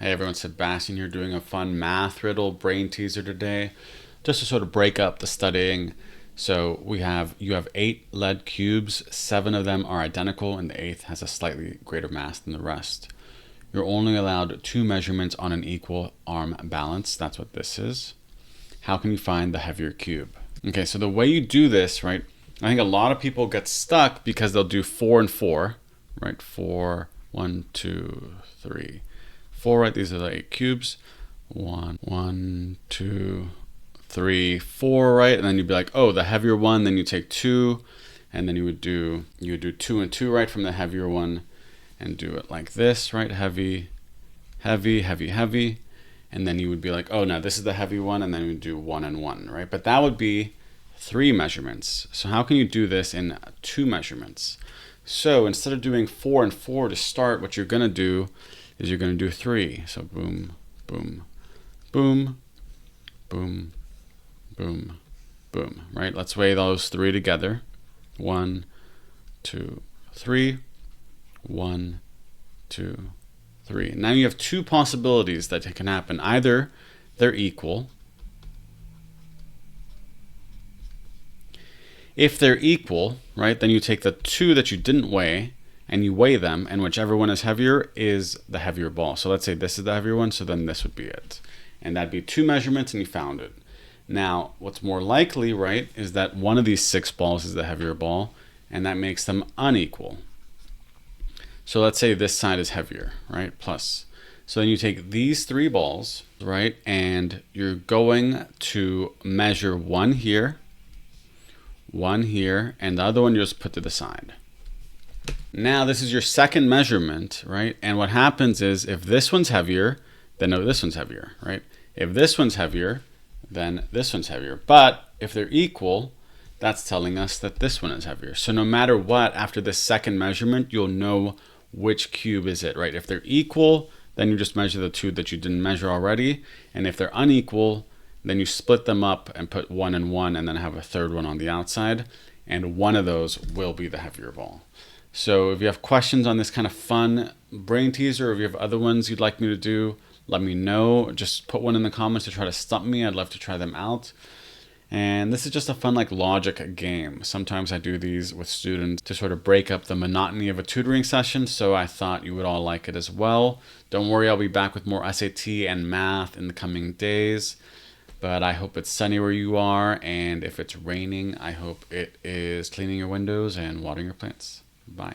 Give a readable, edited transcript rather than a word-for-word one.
Hey everyone, Sebastian here doing a fun math riddle brain teaser today, just to sort of break up the studying. So you have 8 lead cubes, 7 of them are identical, and the 8th has a slightly greater mass than the rest. You're only allowed 2 measurements on an equal arm balance. That's what this is. How can you find the heavier cube? Okay, so the way you do this, right? I think a lot of people get stuck because they'll do 4 and 4, right? 4, 1, 2, 3. 4, right? These are the 8 cubes. 1, 2, 3, 4, right? And then you'd be like, oh, the heavier one. Then you take 2, and then you would do 2 and 2, right, from the heavier one, and do it like this, right? Heavy, heavy, heavy, heavy. And then you would be like, oh, now this is the heavy one, and then you would do 1 and 1, right? But that would be 3 measurements. So how can you do this in 2 measurements? So instead of doing 4 and 4 to start, what you're going to do is you're going to do 3. So boom, boom, boom, boom, boom, boom, right? Let's weigh those 3 together. 1, 2, 3. 1, 2, 3. Now you have 2 possibilities that can happen. Either they're equal. If they're equal, right, then you take the 2 that you didn't weigh and you weigh them, and whichever one is heavier is the heavier ball. So let's say this is the heavier one, so then this would be it. And that'd be 2 measurements and you found it. Now, what's more likely, right, is that one of these 6 balls is the heavier ball, and that makes them unequal. So let's say this side is heavier, right, plus. So then you take these 3 balls, right, and you're going to measure one here, and the other one you just put to the side. Now this is your second measurement, right? And what happens is if this one's heavier, then no, this one's heavier, right? If this one's heavier, then this one's heavier. But if they're equal, that's telling us that this one is heavier. So no matter what, after this second measurement, you'll know which cube is it, right? If they're equal, then you just measure the 2 that you didn't measure already. And if they're unequal, then you split them up and put 1 and 1 and then have a third one on the outside. And one of those will be the heavier ball. So if you have questions on this kind of fun brain teaser, or if you have other ones you'd like me to do, let me know. Just put one in the comments to try to stump me. I'd love to try them out. And this is just a fun logic game. Sometimes I do these with students to sort of break up the monotony of a tutoring session, so I thought you would all like it as well. Don't worry, I'll be back with more SAT and math in the coming days. But I hope it's sunny where you are, and if it's raining, I hope it is cleaning your windows and watering your plants. Bye.